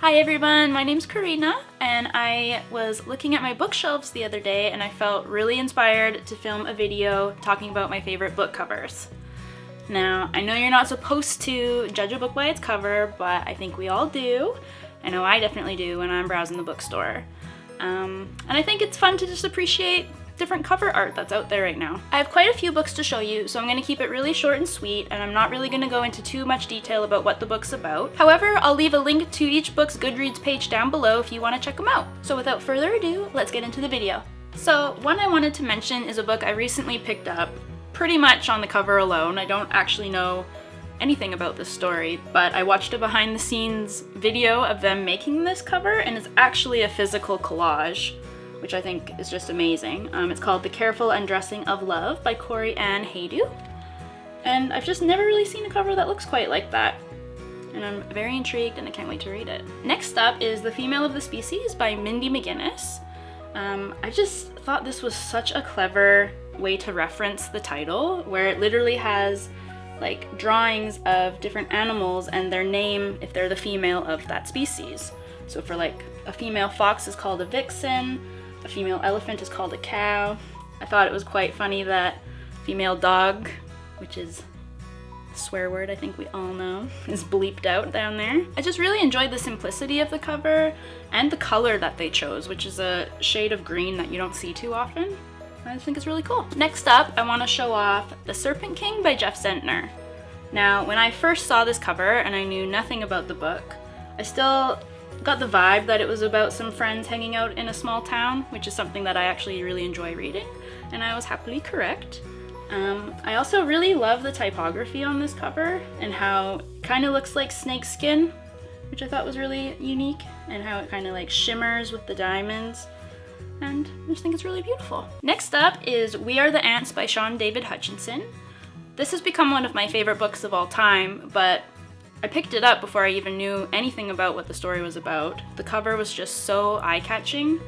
Hi everyone, my name's Korrina, and I was looking at my bookshelves the other day and I felt really inspired to film a video talking about my favorite book covers. Now, I know you're not supposed to judge a book by its cover, but I think we all do. I know I definitely do when I'm browsing the bookstore. And I think it's fun to just appreciate different cover art that's out there right now. I have quite a few books to show you, so I'm going to keep it really short and sweet, and I'm not really going to go into too much detail about what the book's about. However, I'll leave a link to each book's Goodreads page down below if you want to check them out. So without further ado, let's get into the video. So one I wanted to mention is a book I recently picked up, pretty much on the cover alone. I don't actually know anything about this story, but I watched a behind the scenes video of them making this cover, and it's actually a physical collage, which I think is just amazing. It's called The Careful Undressing of Love by Korrina and I've just never really seen a cover that looks quite like that. And I'm very intrigued and I can't wait to read it. Next up is The Female of the Species by Mindy McGinnis. I just thought this was such a clever way to reference the title, where it literally has like drawings of different animals and their name if they're the female of that species. So for like a female fox is called a vixen, a female elephant is called a cow. I thought it was quite funny that female dog, which is a swear word I think we all know, is bleeped out down there. I just really enjoyed the simplicity of the cover and the color that they chose, which is a shade of green that you don't see too often. I just think it's really cool. Next up, I want to show off The Serpent King by Jeff Zentner. Now, when I first saw this cover and I knew nothing about the book, I still got the vibe that it was about some friends hanging out in a small town, which is something that I actually really enjoy reading, and I was happily correct. I also really love the typography on this cover and how it kind of looks like snake skin, which I thought was really unique, and how it kind of like shimmers with the diamonds, and I just think it's really beautiful. Next up is We Are the Ants by Sean David Hutchinson. This has become one of my favorite books of all time, but I picked it up before I even knew anything about what the story was about. The cover was just so eye-catching.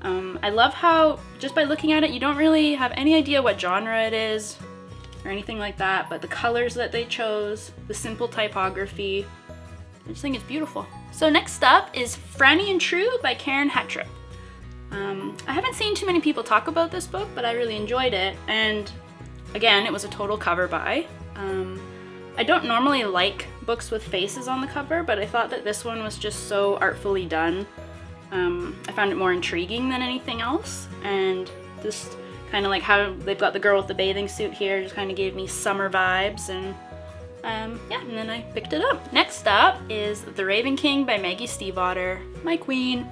I love how, just by looking at it, you don't really have any idea what genre it is or anything like that, but the colors that they chose, the simple typography, I just think it's beautiful. So next up is Franny and True by Karen Hattrip. I haven't seen too many people talk about this book, but I really enjoyed it, and again, it was a total cover buy. I don't normally like books with faces on the cover, but I thought that this one was just so artfully done. I found it more intriguing than anything else, and just kind of like how they've got the girl with the bathing suit here just kind of gave me summer vibes, and yeah, and then I picked it up. Next up is The Raven King by Maggie Stiefvater, my queen.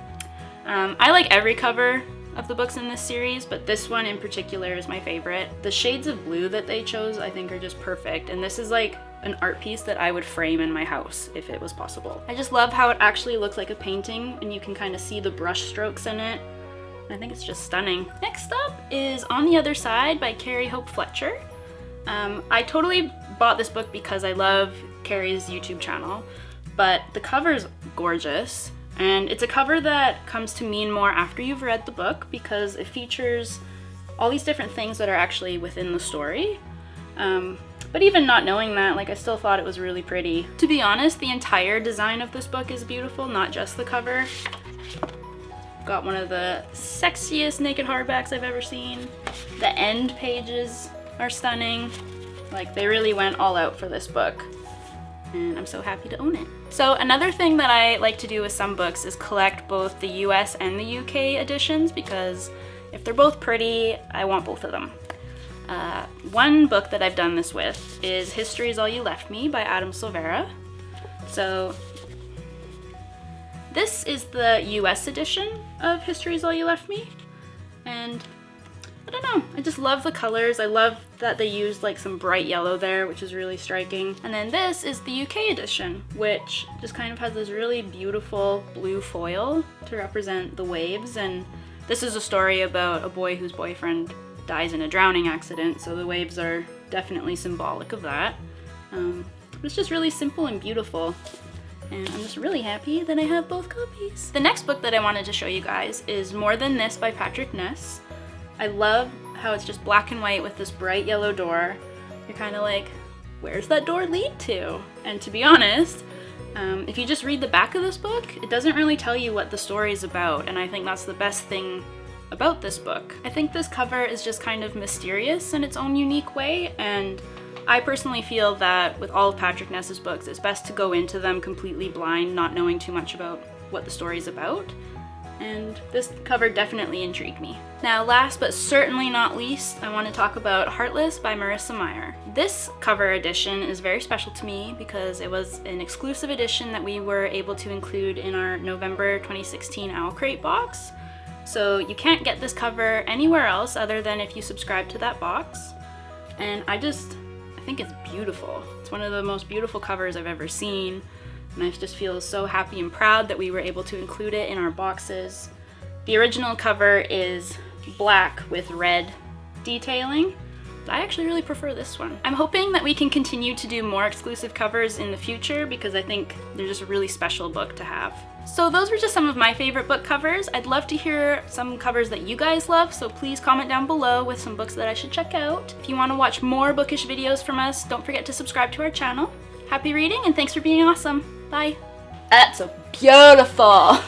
I like every cover of the books in this series, but this one in particular is my favorite. The shades of blue that they chose I think are just perfect, and this is like an art piece that I would frame in my house if it was possible. I just love how it actually looks like a painting and you can kind of see the brush strokes in it. I think it's just stunning. Next up is On the Other Side by Carrie Hope Fletcher. I totally bought this book because I love Carrie's YouTube channel, but the cover's gorgeous. And it's a cover that comes to mean more after you've read the book because it features all these different things that are actually within the story. But even not knowing that, like, I still thought it was really pretty. To be honest, the entire design of this book is beautiful, not just the cover. Got one of the sexiest naked hardbacks I've ever seen. The end pages are stunning. Like, they really went all out for this book, and I'm so happy to own it. So another thing that I like to do with some books is collect both the US and the UK editions, because if they're both pretty, I want both of them. One book that I've done this with is History Is All You Left Me by Adam Silvera. So this is the US edition of History Is All You Left Me, and I don't know, I just love the colors. I love that they used like some bright yellow there, which is really striking. And then this is the UK edition, which just kind of has this really beautiful blue foil to represent the waves, and this is a story about a boy whose boyfriend dies in a drowning accident, so the waves are definitely symbolic of that. It's just really simple and beautiful, and I'm just really happy that I have both copies. The next book that I wanted to show you guys is More Than This by Patrick Ness. I love how it's just black and white with this bright yellow door. You're kind of like, where's that door lead to? And to be honest, If you just read the back of this book, it doesn't really tell you what the story is about, and I think that's the best thing about this book. I think this cover is just kind of mysterious in its own unique way, and I personally feel that with all of Patrick Ness's books, it's best to go into them completely blind, not knowing too much about what the story is about. And this cover definitely intrigued me. Now, last but certainly not least, I want to talk about Heartless by Marissa Meyer. This cover edition is very special to me because it was an exclusive edition that we were able to include in our November 2016 OwlCrate box. So you can't get this cover anywhere else other than if you subscribe to that box. And I think it's beautiful. It's one of the most beautiful covers I've ever seen. And I just feel so happy and proud that we were able to include it in our boxes. The original cover is black with red detailing. I actually really prefer this one. I'm hoping that we can continue to do more exclusive covers in the future because I think they're just a really special book to have. So those were just some of my favorite book covers. I'd love to hear some covers that you guys love, so please comment down below with some books that I should check out. If you want to watch more bookish videos from us, don't forget to subscribe to our channel. Happy reading and thanks for being awesome. Bye. That's so beautiful.